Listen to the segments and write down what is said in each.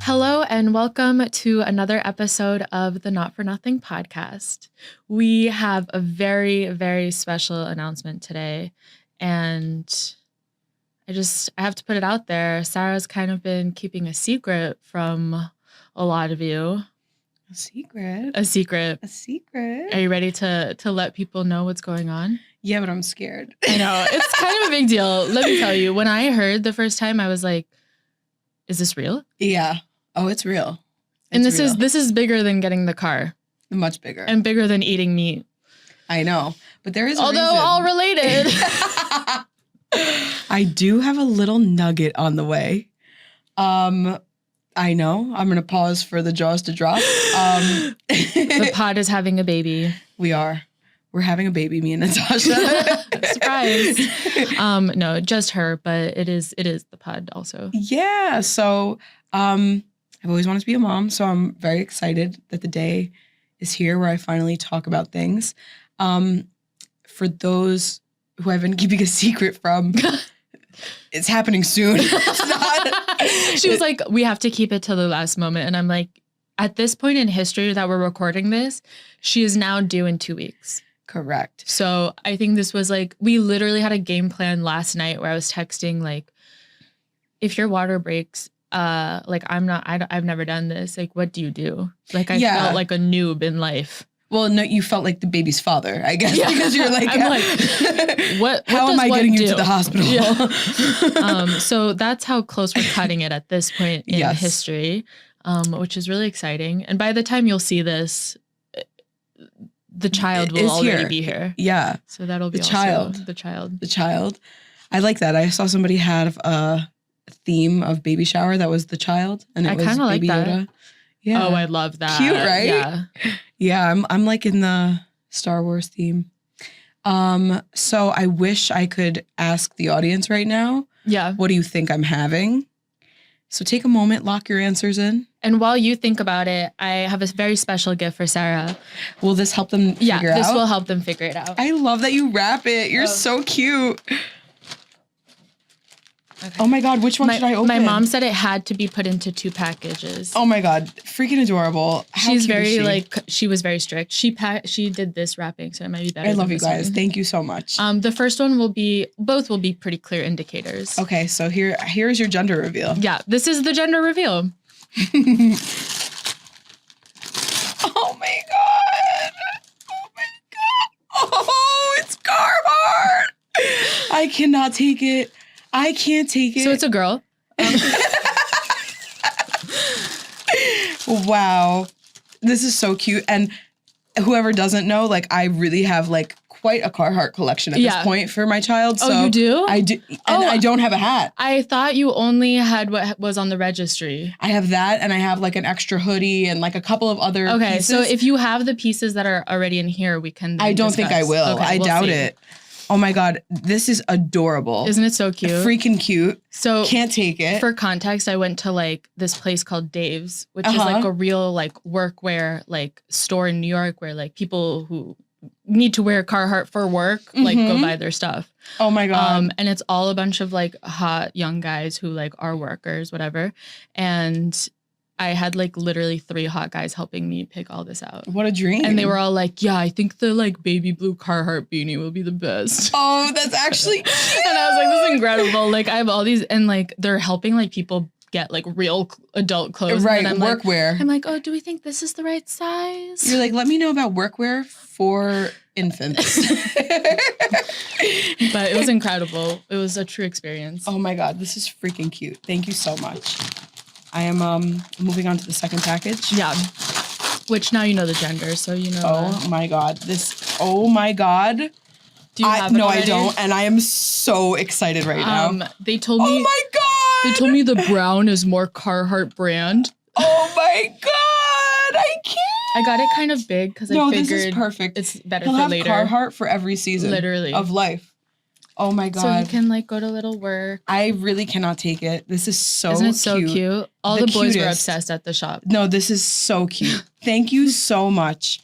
Hello and welcome to another episode of the Not For Nothing podcast. We have a very, very special announcement today, and I have to put it out there. Sarah's kind of been keeping a secret from a lot of you. A secret? A secret. A secret? Are you ready to let people know what's going on? Yeah, but I'm scared. I know. It's kind of a big deal. Let me tell you, when I heard the first time, I was like, is this real? Yeah. Oh, it's real. And this is bigger than getting the car. Much bigger. And bigger than eating meat. I know. But there is a Although reason. all related. I do have a little nugget on the way. I know. I'm going to pause for the jaws to drop. The pod is having a baby. We're having a baby, me and Natasha. Surprise. No, just her, but it is the pod also. Yeah. So I've always wanted to be a mom, so I'm very excited that the day is here where I finally talk about things. For those who I've been keeping a secret from, it's happening soon. She was like, we have to keep it till the last moment. And I'm like, at this point in history that we're recording this, she is now due in 2 weeks. Correct. So I think this was like, we literally had a game plan last night where I was texting like, if your water breaks, I've never done this. Like, what do you do? Like, I felt like a noob in life. Well, no, you felt like the baby's father, I guess, because you're like, I'm like, what how am I getting you to the hospital? Yeah. So that's how close we're cutting it at this point in history, which is really exciting. And by the time you'll see this, the child will already be here. Yeah. So that'll be the child. The child. The child. I like that. I saw somebody had a theme of baby shower that was the child, and it was Baby like that. Yoda. Yeah. Oh, I love that. Cute, right? Yeah. Yeah, I'm like in the Star Wars theme. So I wish I could ask the audience right now. Yeah. What do you think I'm having? So take a moment, lock your answers in. And while you think about it, I have a very special gift for Sarah. Will this help them figure out? Yeah, this will help them figure it out. I love that you wrap it. You're so cute. Okay. Oh my God, which one should I open? My mom said it had to be put into 2 packages. Oh my God, freaking adorable. She's she was very strict. She did this wrapping, so it might be better. I love you guys. One. Thank you so much. The first one both will be pretty clear indicators. Okay, so here's your gender reveal. Yeah, this is the gender reveal. Oh my God. Oh my God. Oh, it's Carhartt. I cannot take it. I can't take it. So it's a girl. Wow. This is so cute. And whoever doesn't know, like, I really have like quite a Carhartt collection at this point for my child. So you do? I do. And I don't have a hat. I thought you only had what was on the registry. I have that, and I have like an extra hoodie and like a couple of other pieces. So if you have the pieces that are already in here, we can I don't think I will. Okay, I doubt it. Oh my God, this is adorable. Isn't it so cute? Freaking cute. So can't take it. For context, I went to like this place called Dave's, which is like a real like workwear like store in New York where like people who need to wear Carhartt for work like go buy their stuff. Oh my God. And it's all a bunch of like hot young guys who like are workers, whatever. And I had like literally 3 hot guys helping me pick all this out. What a dream. And they were all like, yeah, I think the like baby blue Carhartt beanie will be the best. Oh, that's actually cute. And I was like, this is incredible. Like I have all these and like they're helping like people get like real adult clothes. Right, and workwear. I'm like, oh, do we think this is the right size? You're like, let me know about workwear for infants. But it was incredible. It was a true experience. Oh my God, this is freaking cute. Thank you so much. I am moving on to the second package. Yeah. Which now you know the gender, so you know. Oh my God. Oh my God. Do you have it No, already? I don't. And I am so excited right now. They told me. Oh my God. They told me the brown is more Carhartt brand. Oh my God. I can't. I got it kind of big because I figured this is perfect. It's better He'll for have later. Carhartt for every season. Literally. Of life. Oh my God. So you can like go to little work. I really cannot take it. This is so cute. Isn't it so cute? All the boys were cutest. obsessed at the shop. No, this is so cute. Thank you so much.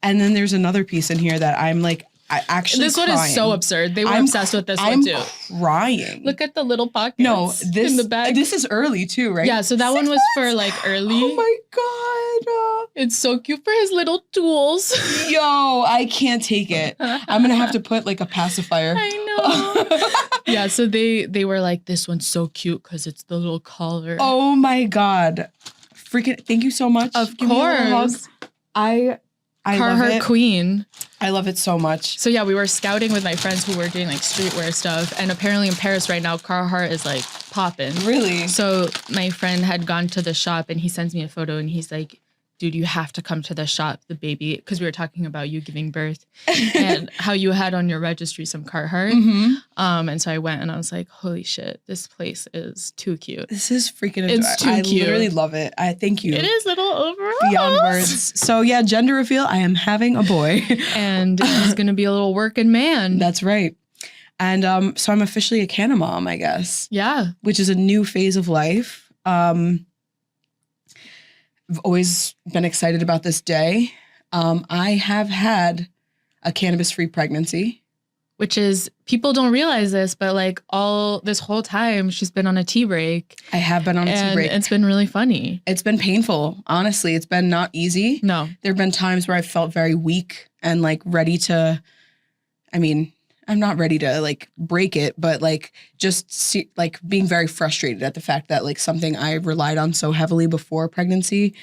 And then there's another piece in here that I'm like I actually This one is so absurd. They were obsessed with this one too. I'm crying. Look at the little pockets. No, this in the back. This is early too, right? Yeah, so that one was for like early. Oh my god. It's so cute for his little tools. Yo, I can't take it. I'm gonna have to put like a pacifier. I know. Yeah, so they were like, this one's so cute because it's the little collar. Oh my god. Freaking thank you so much. Of Give me a little hug. course. I love Carhartt it. queen. I love it so much. So yeah, we were scouting with my friends who were doing like streetwear stuff. And apparently in Paris right now, Carhartt is like popping. Really? So my friend had gone to the shop and he sends me a photo and he's like, dude, you have to come to the shop, the baby, because we were talking about you giving birth and how you had on your registry some Carhartt. Mm-hmm. And so I went and I was like, holy shit, this place is too cute. This is freaking adorable. It's too cute. I literally love it. I thank you. It is little overalls. Beyond words. So yeah, gender reveal, I am having a boy. And he's going to be a little working man. That's right. And so I'm officially a Canna Mom, I guess. Yeah. Which is a new phase of life. I've always been excited about this day. I have had a cannabis-free pregnancy. Which is, people don't realize this, but like all this whole time she's been on a tea break. I have been on a tea break. It's been really funny. It's been painful. Honestly, it's been not easy. No. There have been times where I felt very weak and like ready to, I mean, I'm not ready to like break it, but like just like being very frustrated at the fact that like something I relied on so heavily before pregnancy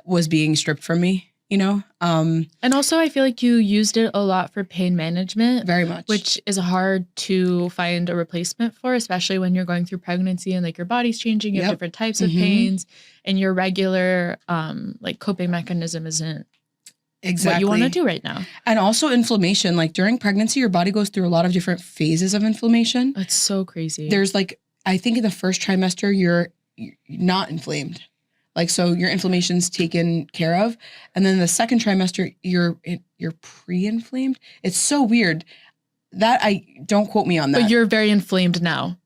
was being stripped from me, you know? And also I feel like you used it a lot for pain management. Very much. Which is hard to find a replacement for, especially when you're going through pregnancy and like your body's changing, you have different types of pains and your regular like coping mechanism isn't what you want to do right now. And also inflammation. Like during pregnancy, your body goes through a lot of different phases of inflammation. It's so crazy. There's like, I think in the first trimester, you're not inflamed. Like, so your inflammation's taken care of. And then the second trimester, you're pre-inflamed. It's so weird. Don't quote me on that. But you're very inflamed now.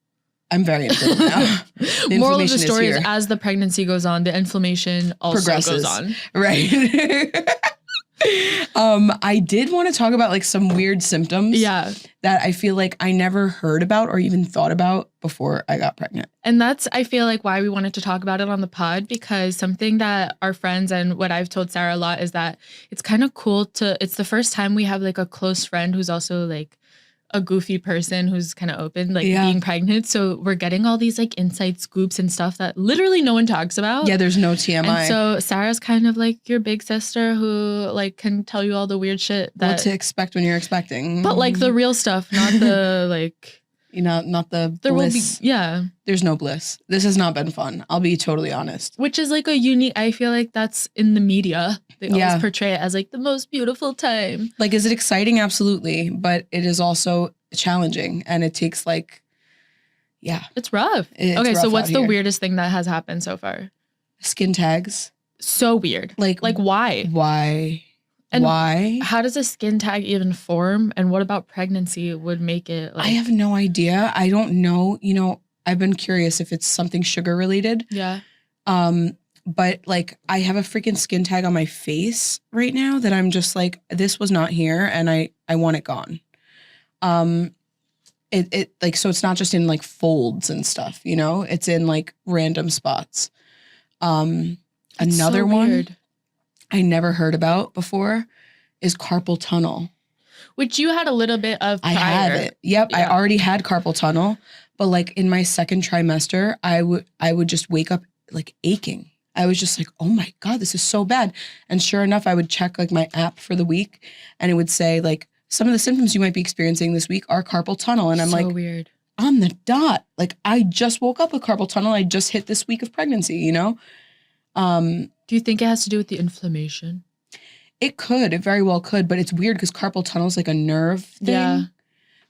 I'm very inflamed now. The Moral of the story is as the pregnancy goes on, the inflammation also progresses. goes on. Right. I did want to talk about like some weird symptoms that I feel like I never heard about or even thought about before I got pregnant. And that's, I feel like, why we wanted to talk about it on the pod, because something that our friends and what I've told Sarah a lot is that it's kind of cool it's the first time we have like a close friend who's also like a goofy person who's kind of open, like being pregnant. So we're getting all these like inside scoops and stuff that literally no one talks about. Yeah, there's no TMI. And so Sarah's kind of like your big sister who like can tell you all the weird shit that what to expect when you're expecting. But like the real stuff, not the like not the there bliss. Will be, there's no bliss. This has not been fun. I'll be totally honest. Which is like a unique, I feel like that's in the media. They always portray it as like the most beautiful time. Like, is it exciting? Absolutely. But it is also challenging and it takes like, it's rough. Okay, so what's the weirdest thing that has happened so far? Skin tags. So weird. Like why? Why? And why? How does a skin tag even form? And what about pregnancy would make it like... I have no idea. I don't know. You know, I've been curious if it's something sugar related. Yeah. But like I have a freaking skin tag on my face right now that I'm just like, this was not here and I want it gone. It like, so it's not just in like folds and stuff, you know, it's in like random spots. Another one I never heard about before is carpal tunnel. Which you had a little bit of prior. I have it. Yep. Yeah. I already had carpal tunnel, but like in my second trimester, I would just wake up like aching. I was just like, oh my God, this is so bad. And sure enough, I would check like my app for the week and it would say like, some of the symptoms you might be experiencing this week are carpal tunnel. And I'm like, weird. On the dot. Like I just woke up with carpal tunnel. I just hit this week of pregnancy, you know? Do you think it has to do with the inflammation? It could. It very well could. But it's weird because carpal tunnel is like a nerve thing. Yeah.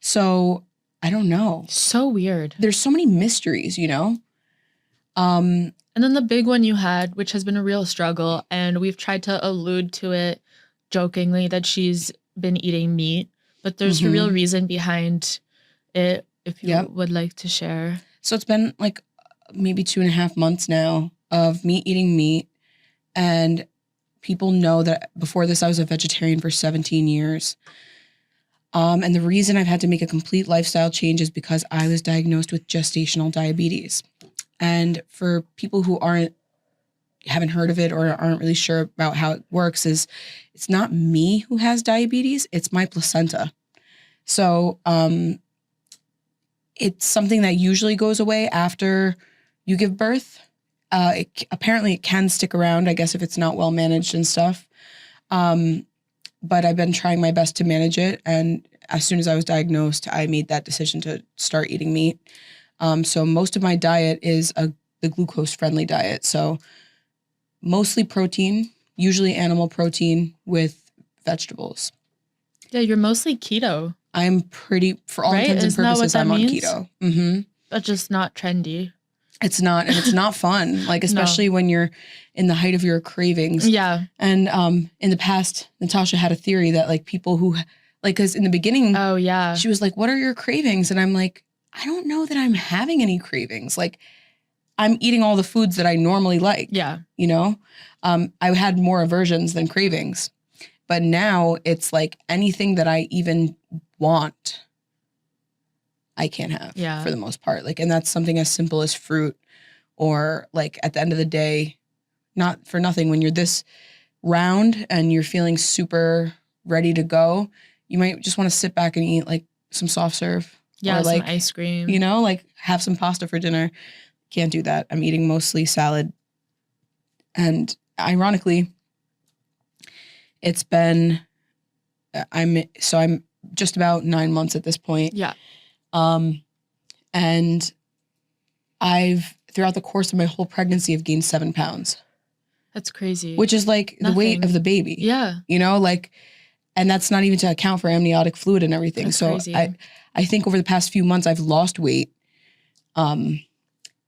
So I don't know. So weird. There's so many mysteries, you know? And then the big one you had, which has been a real struggle, and we've tried to allude to it jokingly that she's been eating meat, but there's a real reason behind it if you would like to share. So it's been like maybe 2.5 months now of me eating meat, and people know that before this I was a vegetarian for 17 years. And the reason I've had to make a complete lifestyle change is because I was diagnosed with gestational diabetes. And for people who haven't heard of it or aren't really sure about how it works, is it's not me who has diabetes, it's my placenta. So it's something that usually goes away after you give birth. Apparently it can stick around, I guess, if it's not well managed and stuff. But I've been trying my best to manage it. And as soon as I was diagnosed, I made that decision to start eating meat. So most of my diet is the glucose-friendly diet. So mostly protein, usually animal protein with vegetables. Yeah, you're mostly keto. I'm pretty, for all intents and purposes, I'm on keto. Mm-hmm. But just not trendy. It's not, and it's not fun. Like, especially when you're in the height of your cravings. Yeah. And in the past, Natasha had a theory that like people who, like, because in the beginning, oh yeah, she was like, "What are your cravings?" And I'm like, I don't know that I'm having any cravings. Like, I'm eating all the foods that I normally like. Yeah. You know, I had more aversions than cravings, but now it's like anything that I even want, I can't have for the most part. Like, and that's something as simple as fruit, or like at the end of the day, not for nothing, when you're this round and you're feeling super ready to go, you might just want to sit back and eat like some soft serve. Yeah, or like some ice cream. You know, like have some pasta for dinner. Can't do that. I'm eating mostly salad. And ironically, it's been, I'm just about 9 months at this point. Yeah. And I've, throughout the course of my whole pregnancy, I've gained 7 pounds. That's crazy. Which is like the weight of the baby. Yeah. You know, like, and that's not even to account for amniotic fluid and everything. That's so crazy. I think over the past few months, I've lost weight.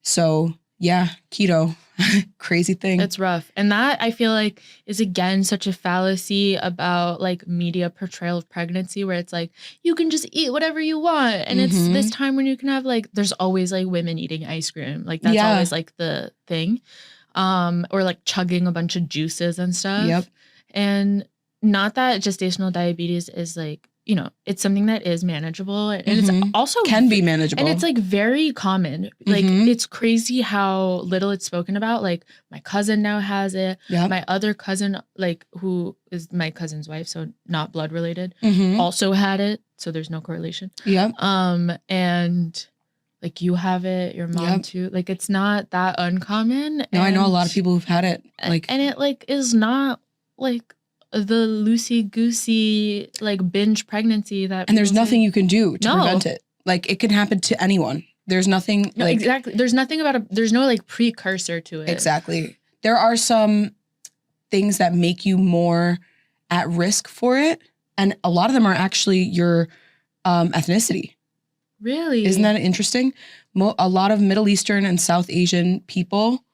So yeah, keto, crazy thing. It's rough. And that, I feel like, is again such a fallacy about like media portrayal of pregnancy, where it's like, you can just eat whatever you want. And it's this time when you can have like, there's always like women eating ice cream. Like that's always like the thing. Or like chugging a bunch of juices and stuff. Yep. And not that gestational diabetes is like, you know, it's something that is manageable, and it's also can be manageable, and it's like very common. Like it's crazy how little it's spoken about. Like my cousin now has it. Yep. My other cousin, like who is my cousin's wife, so not blood related, also had it. So there's no correlation. Yep. And like you have it, your mom too. Like it's not that uncommon. No, I know a lot of people who've had it. Like, and it like is not like the loosey-goosey like binge pregnancy that, and there's nothing you can do to prevent it. Like it can happen to anyone. There's nothing like exactly. There's nothing about there's no like precursor to it. Exactly. There are some things that make you more at risk for it, and a lot of them are actually your ethnicity. Really? Isn't that interesting? A lot of Middle Eastern and South Asian people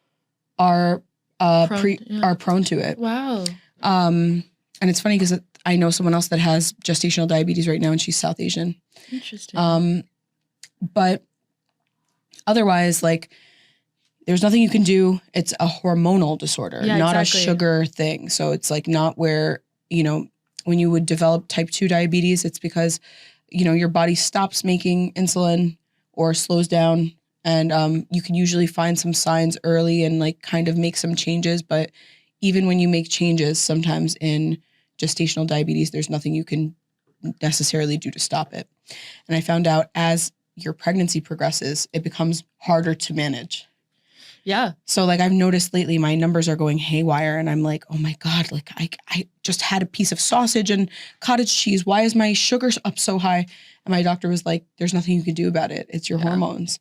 are prone to it. Wow. And it's funny because I know someone else that has gestational diabetes right now, and she's South Asian. Interesting. But otherwise, like, there's nothing you can do. It's a hormonal disorder, not a sugar thing. So it's like not where, you know, when you would develop type 2 diabetes, it's because, you know, your body stops making insulin or slows down. And you can usually find some signs early and like kind of make some changes. But even when you make changes, sometimes in gestational diabetes, there's nothing you can necessarily do to stop it. And I found out as your pregnancy progresses, it becomes harder to manage. Yeah. So like I've noticed lately my numbers are going haywire, and I'm like, oh my God, like I just had a piece of sausage and cottage cheese. Why is my sugar up so high? And my doctor was like, there's nothing you can do about it. It's your hormones.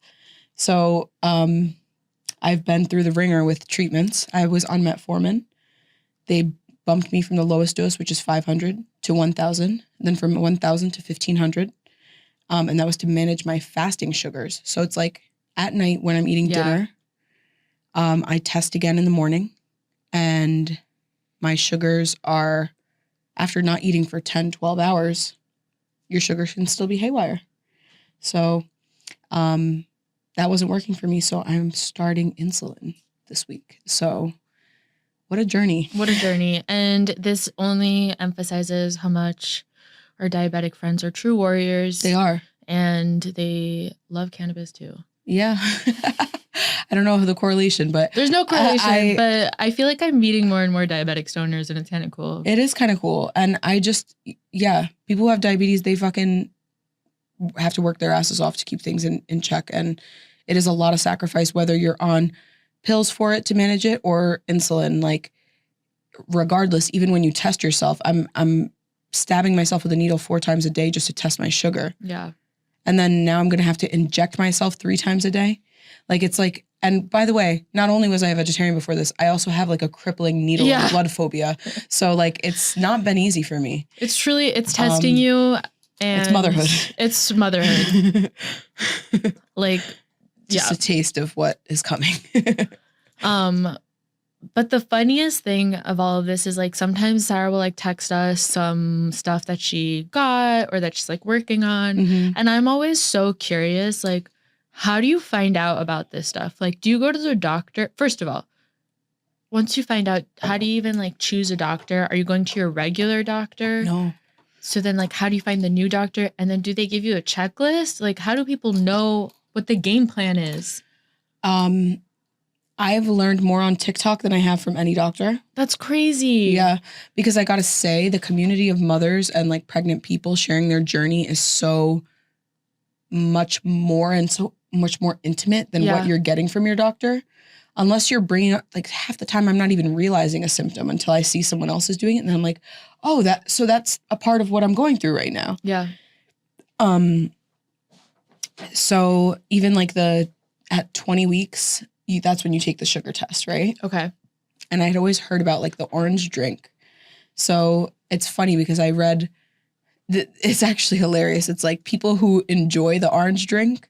So I've been through the ringer with treatments. I was on metformin. They bumped me from the lowest dose, which is 500 to 1,000, then from 1,000 to 1,500. And that was to manage my fasting sugars. So it's like at night when I'm eating dinner, I test again in the morning, and my sugars are, after not eating for 10, 12 hours, your sugar can still be haywire. So that wasn't working for me. So I'm starting insulin this week. So what a journey. What a journey. And this only emphasizes how much our diabetic friends are true warriors. They are. And they love cannabis too. Yeah. I don't know the correlation, but there's no correlation, but I feel like I'm meeting more and more diabetic stoners, and it's kind of cool. It is kind of cool. And people who have diabetes, they fucking have to work their asses off to keep things in check. And it is a lot of sacrifice, whether you're on pills for it to manage it or insulin. Like, regardless, even when you test yourself, I'm stabbing myself with a needle 4 times a day just to test my sugar. Yeah. And then now I'm going to have to inject myself 3 times a day. Like, it's like, and by the way, not only was I a vegetarian before this, I also have like a crippling needle blood phobia. So like, it's not been easy for me. It's truly, it's testing you. And it's motherhood. It's motherhood. Like, just a taste of what is coming. But the funniest thing of all of this is like sometimes Sarah will like text us some stuff that she got or that she's like working on. Mm-hmm. And I'm always so curious, like, how do you find out about this stuff? Like, do you go to the doctor? First of all, once you find out, how do you even like choose a doctor? Are you going to your regular doctor? No. So then like, how do you find the new doctor? And then do they give you a checklist? Like, how do people know what the game plan is? I've learned more on TikTok than I have from any doctor. That's crazy. Yeah, because I got to say the community of mothers and like pregnant people sharing their journey is so much more and so much more intimate than what you're getting from your doctor. Unless you're bringing up, like half the time I'm not even realizing a symptom until I see someone else is doing it. And then I'm like, oh, that's a part of what I'm going through right now. Yeah. So even like at 20 weeks, that's when you take the sugar test, right? Okay. And I'd always heard about like the orange drink. So it's funny because I read, it's actually hilarious. It's like people who enjoy the orange drink,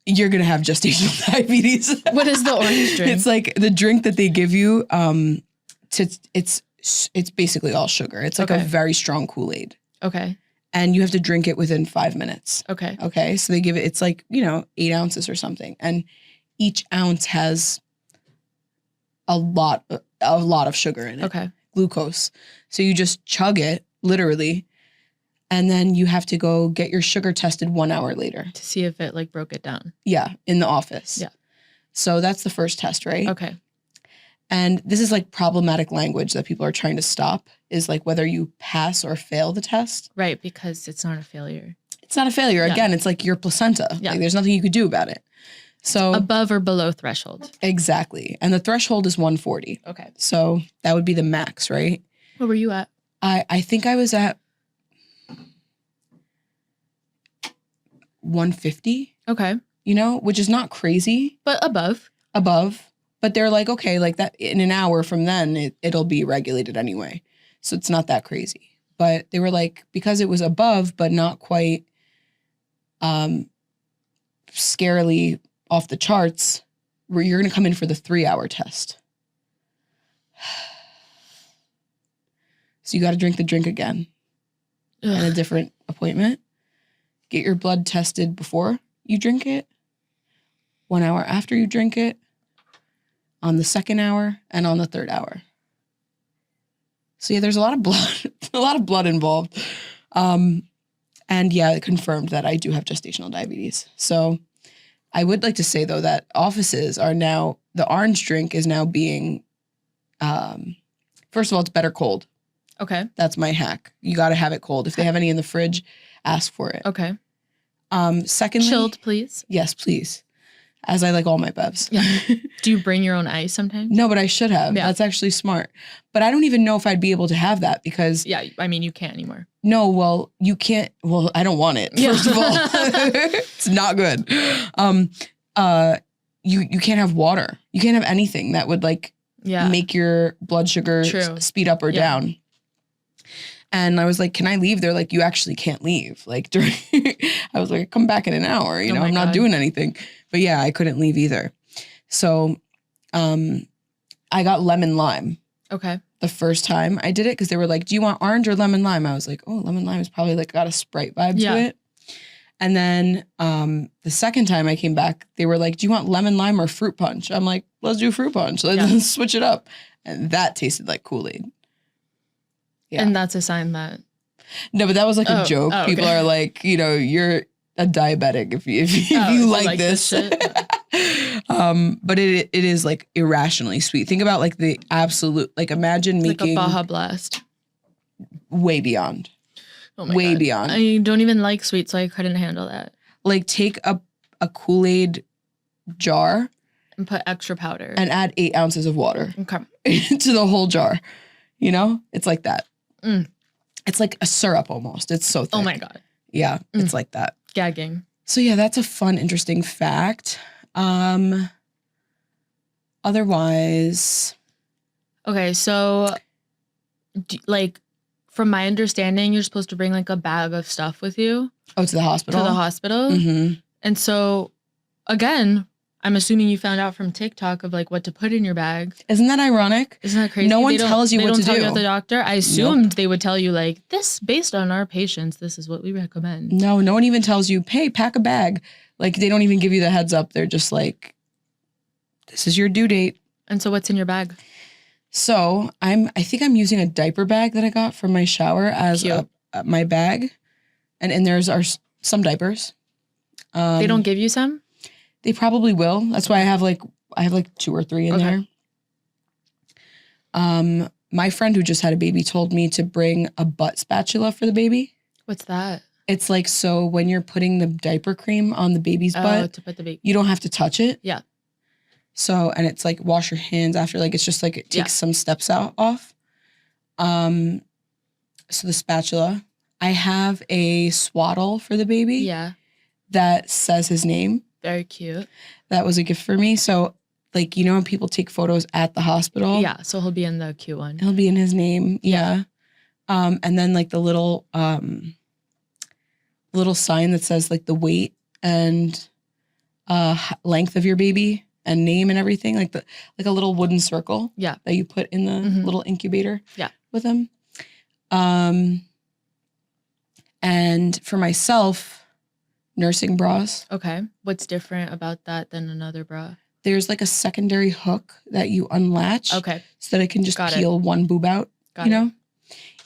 you're going to have gestational diabetes. What is the orange drink? It's like the drink that they give you. It's basically all sugar. It's like a very strong Kool-Aid. Okay. And you have to drink it within 5 minutes. Okay. Okay. So they give it, it's like, 8 ounces or something. And each ounce has a lot of sugar in it. Okay. Glucose. So you just chug it, literally. And then you have to go get your sugar tested 1 hour later. To see if it like broke it down. Yeah, in the office. Yeah. So that's the first test, right? Okay. And this is like problematic language that people are trying to stop, is like whether you pass or fail the test. Right, because it's not a failure. It's not a failure. Yeah. Again, it's like your placenta. Yeah. Like there's nothing you could do about it. So above or below threshold. Exactly. And the threshold is 140. Okay. So that would be the max, right? What were you at? I think I was at 150. Okay. Which is not crazy. But above. But they're like, okay, like that in an hour from then, it'll be regulated anyway. So it's not that crazy. But they were like, because it was above, but not quite scarily off the charts, where you're going to come in for the 3-hour test. So you got to drink the drink again. Ugh. And a different appointment. Get your blood tested before you drink it, 1 hour after you drink it, on the 2nd hour, and on the 3rd hour. So yeah, there's a lot of blood, involved. And yeah, it confirmed that I do have gestational diabetes. So I would like to say though that offices are now, the orange drink is now being, first of all, it's better cold. Okay. That's my hack. You got to have it cold. If they have any in the fridge, ask for it. Okay. Secondly, chilled, please. Yes, please. As I like all my bevs. Yeah. Do you bring your own ice sometimes? No, but I should have. Yeah. That's actually smart. But I don't even know if I'd be able to have that because... Yeah, I mean, you can't anymore. No, well, you can't... Well, I don't want it, first of all. It's not good. You can't have water. You can't have anything that would make your blood sugar speed up or down. And I was like, can I leave? They're like, you actually can't leave. I was like, come back in an hour. I'm not doing anything. But yeah, I couldn't leave either. So I got lemon lime. Okay. The first time I did it because they were like, do you want orange or lemon lime? I was like, oh, lemon lime is probably got a Sprite vibe to it. And then the second time I came back, they were like, do you want lemon lime or fruit punch? I'm like, let's do fruit punch. Let's switch it up. And that tasted like Kool-Aid. Yeah. And that's a sign that No, but that was like a joke. Oh, People okay. are like, you're a diabetic if you like this. shit. But it is like irrationally sweet. Think about like the absolute, like imagine making like a Baja Blast. Way beyond. Oh my way God. beyond. I don't even like sweet, so I couldn't handle that. Like take a Kool-Aid jar and put extra powder and add 8 ounces of water into the whole jar. It's like that. Mm. It's like a syrup almost. It's so thick. Oh my God. Yeah, it's like that. Gagging. So yeah, that's a fun, interesting fact. Otherwise. Okay, so like from my understanding, you're supposed to bring like a bag of stuff with you. Oh, to the hospital? To the hospital. Mm-hmm. And so, again, I'm assuming you found out from TikTok of like what to put in your bag. Isn't that ironic? Isn't that crazy? No one tells you what to do. They don't tell you at the doctor. I assumed they would tell you like this, based on our patients, this is what we recommend. No one even tells you, hey, pack a bag. Like they don't even give you the heads up. They're just like, this is your due date. And so what's in your bag? So I think I'm using a diaper bag that I got from my shower as my bag. And in there's some diapers. They don't give you some? They probably will. That's why I have like 2 or 3 in there. My friend who just had a baby told me to bring a butt spatula for the baby. What's that? It's like, so when you're putting the diaper cream on the baby's butt, to put the baby, you don't have to touch it. Yeah. So, and it's like wash your hands after, like it's just like it takes some steps off. So the spatula. I have a swaddle for the baby. Yeah. That says his name. Very cute. That was a gift for me. So, like, when people take photos at the hospital? Yeah, so he'll be in the cute one. He'll be in his name. Yeah. And then, like, the little sign that says, like, the weight and length of your baby and name and everything. Like a little wooden circle. Yeah. That you put in the little incubator. Yeah. With him. And for myself, nursing bras. Okay. What's different about that than another bra? There's like a secondary hook that you unlatch. Okay. So that it can just peel one boob out. Got it.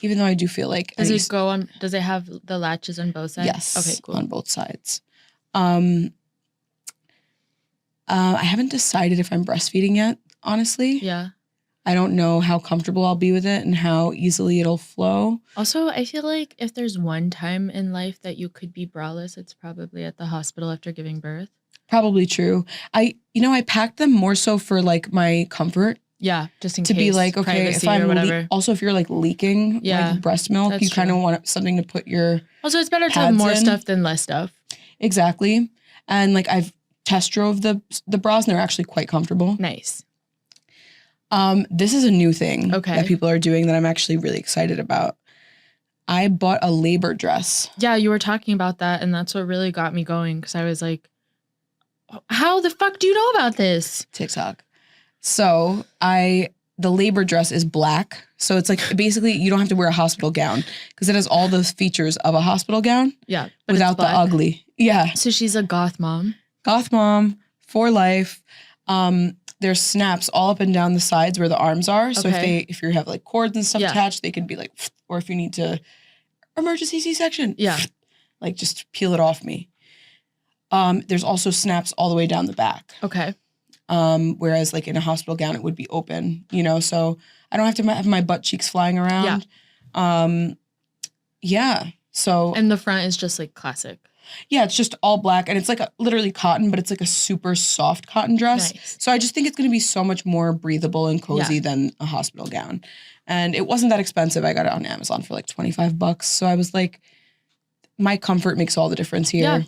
Even though I do feel like. Does it have the latches on both sides? Yes. Okay, cool. On both sides. I haven't decided if I'm breastfeeding yet, honestly. Yeah. I don't know how comfortable I'll be with it and how easily it'll flow. Also, I feel like if there's one time in life that you could be braless, it's probably at the hospital after giving birth. Probably true. I packed them more so for like my comfort. Yeah, just in case. To be like, okay, if I'm also if you're like leaking like breast milk, you kind of want something to put your Also, it's better to have more stuff than less stuff. Exactly. And like I've test drove the bras and they're actually quite comfortable. Nice. This is a new thing that people are doing that I'm actually really excited about. I bought a labor dress. Yeah, you were talking about that, and that's what really got me going because I was like, how the fuck do you know about this? TikTok. So the labor dress is black. So it's like basically you don't have to wear a hospital gown because it has all the features of a hospital gown. Yeah. Without the ugly. Yeah. So she's a goth mom. Goth mom for life. There's snaps all up and down the sides where the arms are. So if you have like cords and stuff attached, they can be like, or if you need to emergency C-section. Yeah. Like just peel it off me. There's also snaps all the way down the back. Okay. Whereas like in a hospital gown, it would be open, so I don't have to have my butt cheeks flying around. Yeah. So. And the front is just like classic. Yeah, it's just all black and it's like literally cotton, but it's like a super soft cotton dress. Nice. So I just think it's going to be so much more breathable and cozy than a hospital gown. And it wasn't that expensive. I got it on Amazon for like $25. So I was like, my comfort makes all the difference here. Yeah.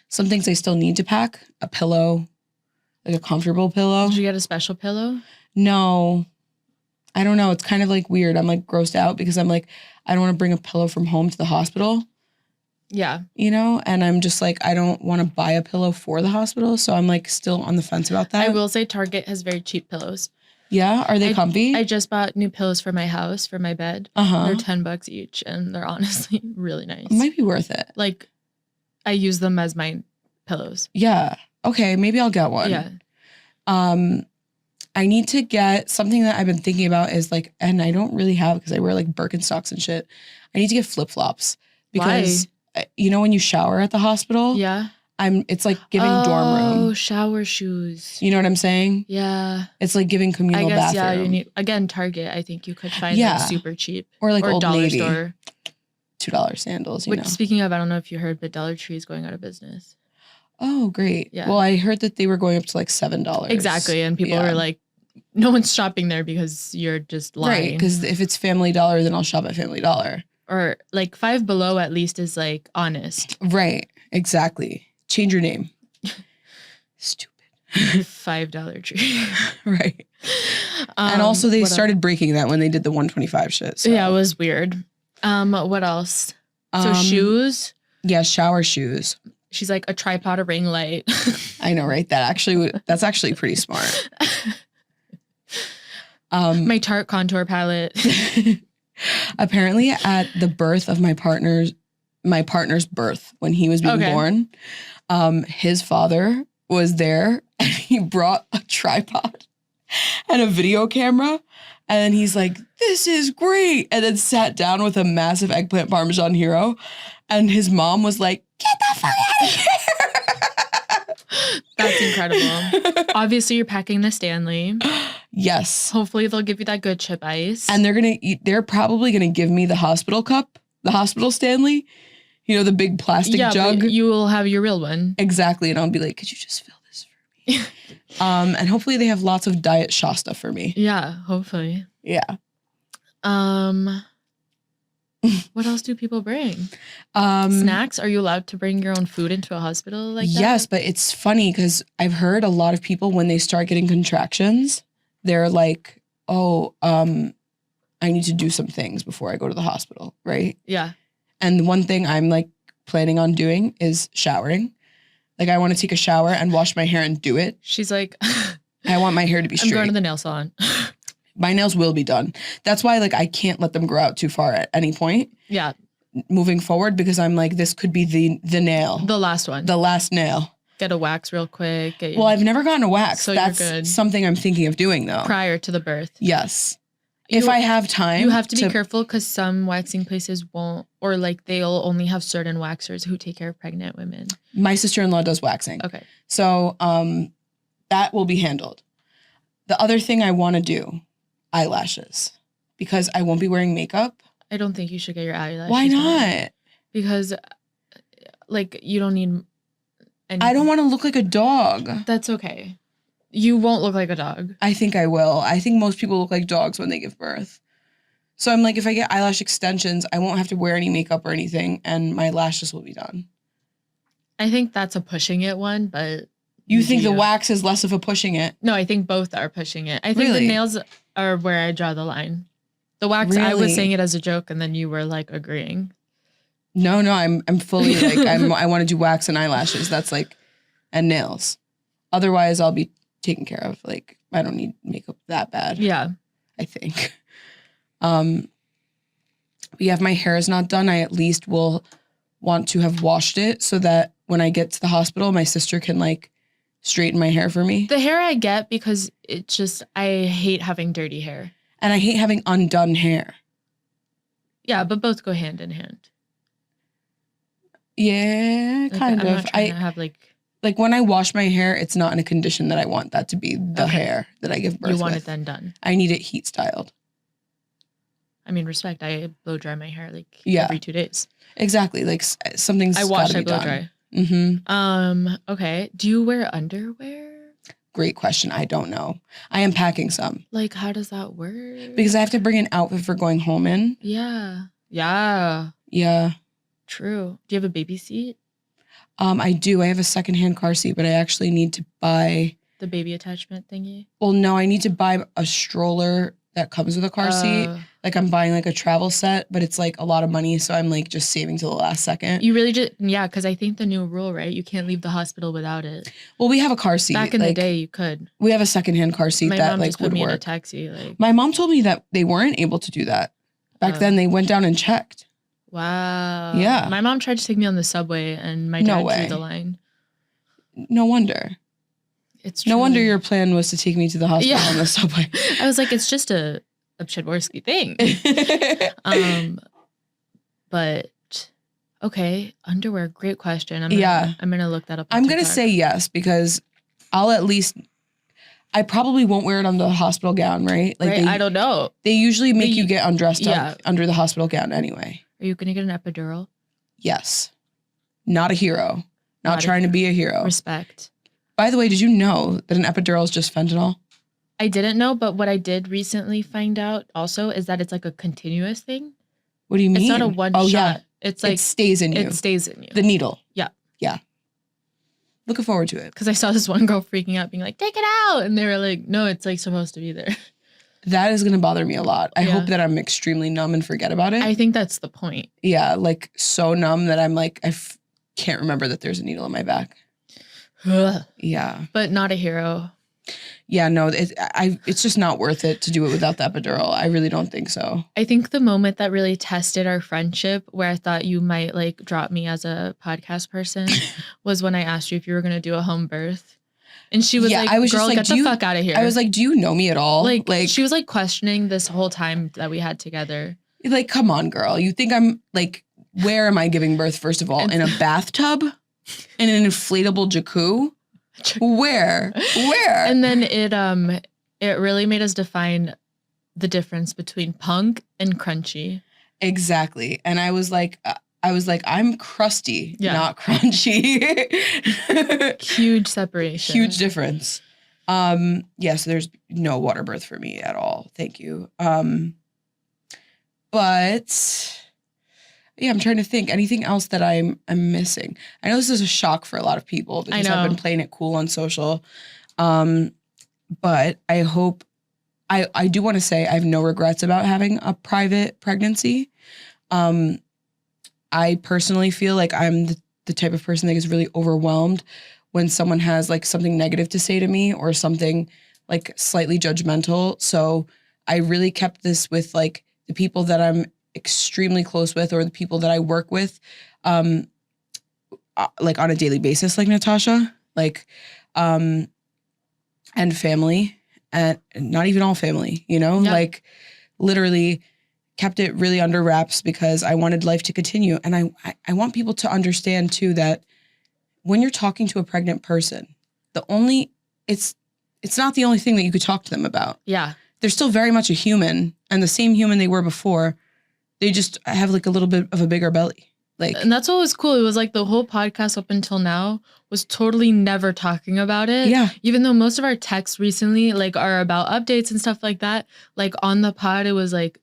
Some things I still need to pack, a pillow, like a comfortable pillow. Did you get a special pillow? No. I don't know. It's kind of like weird. I'm like grossed out because I'm like, I don't want to bring a pillow from home to the hospital. Yeah. And I'm just like, I don't want to buy a pillow for the hospital. So I'm like still on the fence about that. I will say Target has very cheap pillows. Yeah? Are they comfy? I just bought new pillows for my house, for my bed. They're $10 each and they're honestly really nice. It might be worth it. Like I use them as my pillows. Yeah. Okay. Maybe I'll get one. Yeah. I need to get something that I've been thinking about is like, and I don't really have because I wear like Birkenstocks and shit. I need to get flip-flops because you know when you shower at the hospital? Yeah. It's like giving dorm room. Oh, shower shoes. You know what I'm saying? Yeah. It's like giving communal bathroom. Yeah, you need, again, Target, I think you could find like super cheap. Or like Old Dollar Navy. Store. $2 sandals, Which, speaking of, I don't know if you heard, but Dollar Tree is going out of business. Oh, great. Yeah. Well, I heard that they were going up to like $7. Exactly. And people were like, no one's shopping there because you're just lying. Right. Because if it's Family Dollar, then I'll shop at Family Dollar. Or like Five Below at least is like honest. Right. Exactly. Change your name. Stupid. $5 Tree. Right. And also they started breaking that when they did the 125 shit. So. Yeah, it was weird. What else? So shoes? Yeah, shower shoes. She's like a tripod, a ring light. I know, right? That's actually pretty smart. My Tarte contour palette. Apparently at the birth of my partner's birth, when he was being born, his father was there and he brought a tripod and a video camera. And he's like, this is great. And then sat down with a massive eggplant Parmesan hero. And his mom was like, get the fuck out of here. That's incredible. Obviously, you're packing the Stanley. Yes. Hopefully, they'll give you that good chip ice. And they're probably going to give me the hospital cup, the hospital Stanley. You know, the big plastic jug. But you will have your real one. Exactly. And I'll be like, could you just fill this for me? And hopefully they have lots of Diet Shasta for me. Yeah, hopefully. Yeah. What else do people bring? Snacks? Are you allowed to bring your own food into a hospital like that? Yes, but it's funny because I've heard a lot of people when they start getting contractions, they're like, oh, I need to do some things before I go to the hospital, right? Yeah. And the one thing I'm like planning on doing is showering. Like I want to take a shower and wash my hair and do it. She's like, I want my hair to be straight. I'm going to the nail salon. My nails will be done. That's why like I can't let them grow out too far at any point. Yeah. Moving forward because I'm like, this could be the nail. The last one. The last nail. Get a wax real quick. Well, I've never gotten a wax. So that's you're good. Something I'm thinking of doing though. Prior to the birth. Yes. If I have time. You have to be careful because some waxing places won't, or like they'll only have certain waxers who take care of pregnant women. My sister-in-law does waxing. Okay. So that will be handled. The other thing I want to do, eyelashes, because I won't be wearing makeup. I don't think you should get your eyelashes. Why not? done because like you don't need anything. I don't want to look like a dog. That's okay. You won't look like a dog. I think I will. I think most people look like dogs when they give birth. So I'm like, if I get eyelash extensions, I won't have to wear any makeup or anything, and my lashes will be done. I think that's a pushing it one, but... You think the wax is less of a pushing it? No, I think both are pushing it. I think the nails are where I draw the line. The wax, I was saying it as a joke, and then you were like agreeing. No, I'm fully like, I want to do wax and eyelashes. That's like, and nails. Otherwise, I'll be taken care of. Like, I don't need makeup that bad. Yeah. I think. But yeah, if my hair is not done, I at least will want to have washed it so that when I get to the hospital, my sister can like straighten my hair for me. The hair I get because it's just, I hate having dirty hair. And I hate having undone hair. Yeah, but both go hand in hand. Yeah, like, kind I'm of. Not trying to have like when I wash my hair, it's not in a condition that I want that to be the hair that I give birth with. You want it then done. I need it heat styled. I mean, respect. I blow dry my hair like every 2 days. Exactly. Like something's I wash, gotta I be blow done. dry. Mm-hmm. Okay. Do you wear underwear? Great question. I don't know. I am packing some. Like, how does that work? Because I have to bring an outfit for going home in. Yeah. Yeah. Yeah. True. Do you have a baby seat? I do. I have a secondhand car seat, but I actually need to buy... The baby attachment thingy? Well, no, I need to buy a stroller that comes with a car seat. Like I'm buying like a travel set, but it's like a lot of money. So I'm like just saving till the last second. You really just, yeah, because I think the new rule, right? You can't leave the hospital without it. Well, we have a car seat. Back in the day, you could. We have a secondhand car seat that like would me work. In a taxi, like. My mom told me that they weren't able to do that. Back then, they went down and checked. Wow. Yeah. My mom tried to take me on the subway and my dad drew the line. No wonder. It's No wonder truly- your plan was to take me to the hospital on the subway. I was like, it's just a Pchedworsky thing. But okay, underwear, great question. I'm gonna look that up. I'm gonna say yes because I'll at least. I probably won't wear it under the hospital gown, right? Like right? I don't know. They usually make you get undressed under the hospital gown anyway. Are you gonna get an epidural? Yes. Not a hero. Not trying to be a hero. Respect. By the way, did you know that an epidural is just fentanyl? I didn't know, but what I did recently find out also is that it's like a continuous thing. What do you mean? It's not a one shot. Yeah. It's like it stays in you. It stays in you. The needle. Yeah. Yeah. Looking forward to it. Because I saw this one girl freaking out, being like, take it out. And they were like, no, it's like supposed to be there. That is going to bother me a lot. I hope that I'm extremely numb and forget about it. I think that's the point. Yeah, like so numb that I'm like, can't remember that there's a needle in my back. Yeah. But not a hero. Yeah, no, it's just not worth it to do it without the epidural. I really don't think so. I think the moment that really tested our friendship, where I thought you might like drop me as a podcast person, was when I asked you if you were going to do a home birth. And she was like, I was girl, just like, get the fuck out of here. I was like, do you know me at all? Like she was like questioning this whole time that we had together. Like, come on, girl. You think I'm like, where am I giving birth, first of all? In a bathtub? In an inflatable jacuzzi? Where? And then it really made us define the difference between punk and crunchy. Exactly. And I was like, I'm crusty, not crunchy. Huge separation. Huge difference. So there's no water birth for me at all. Thank you. But yeah, I'm trying to think. Anything else that I'm missing? I know this is a shock for a lot of people because I've been playing it cool on social. But I hope I do want to say I have no regrets about having a private pregnancy. I personally feel like I'm the type of person that is really overwhelmed when someone has like something negative to say to me or something like slightly judgmental. So I really kept this with like the people that I'm extremely close with or the people that I work with, like on a daily basis, like Natasha, like, and family, and not even all family, like literally kept it really under wraps because I wanted life to continue. And I want people to understand too that when you're talking to a pregnant person, it's not the only thing that you could talk to them about. Yeah. They're still very much a human and the same human they were before. They just have like a little bit of a bigger belly. And that's what was cool. It was like the whole podcast up until now was totally never talking about it. Yeah. Even though most of our texts recently like are about updates and stuff like that. Like on the pod, it was like,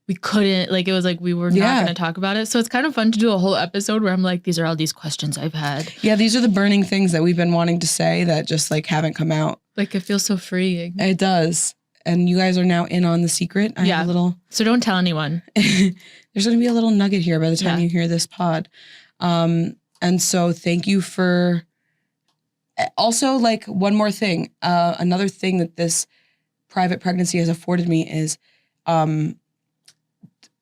we couldn't, like, it was like we were not going to talk about it. So it's kind of fun to do a whole episode where I'm like, these are all these questions I've had. Yeah, these are the burning things that we've been wanting to say that just like haven't come out. Like it feels so freeing. It does. And you guys are now in on the secret. I have a little. So don't tell anyone. There's going to be a little nugget here by the time you hear this pod. And so thank you for also like one more thing. Another thing that this private pregnancy has afforded me is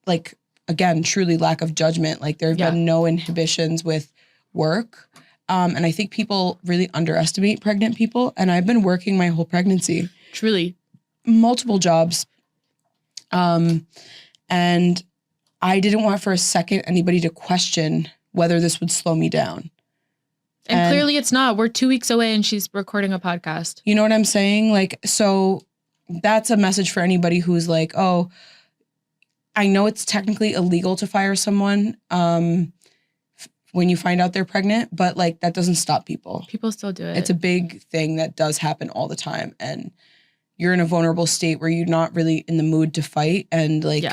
like, again, truly lack of judgment. Like there have been no inhibitions with work. And I think people really underestimate pregnant people. And I've been working my whole pregnancy. Truly. Multiple jobs. And I didn't want for a second anybody to question whether this would slow me down. And clearly it's not. We're 2 weeks away and she's recording a podcast. You know what I'm saying? Like, so that's a message for anybody who's like, oh, I know it's technically illegal to fire someone when you find out they're pregnant, but like that doesn't stop people. People still do it. It's a big thing that does happen all the time. And you're in a vulnerable state where you're not really in the mood to fight. And like,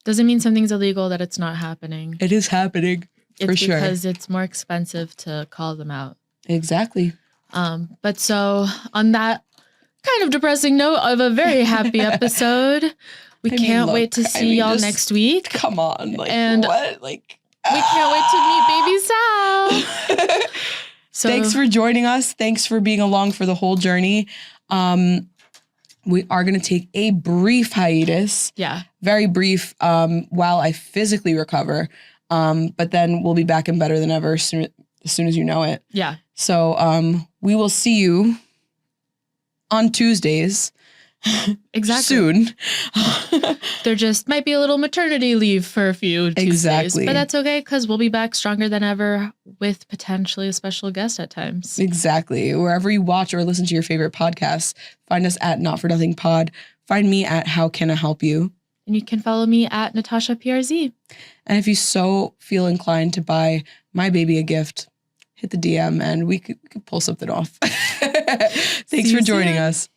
Doesn't mean something's illegal that it's not happening. It is happening for sure. Because it's more expensive to call them out. Exactly. But so on that kind of depressing note of a very happy episode, we can't wait to see y'all next week. Come on. Like, and what? Like, we can't wait to meet baby Sal. So thanks for joining us. Thanks for being along for the whole journey. We are going to take a brief hiatus. Yeah. Very brief while I physically recover. But then we'll be back and better than ever as as soon as you know it. Yeah. So we will see you on Tuesdays. Exactly. Soon. There just might be a little maternity leave for a few Tuesdays. Exactly. But that's okay because we'll be back stronger than ever with potentially a special guest at times. Exactly. Wherever you watch or listen to your favorite podcasts, find us at Not For Nothing Pod. Find me at How Can I Help You? And you can follow me at Natasha PRZ. And if you so feel inclined to buy my baby a gift, hit the DM and we could pull something off. Thanks for joining us.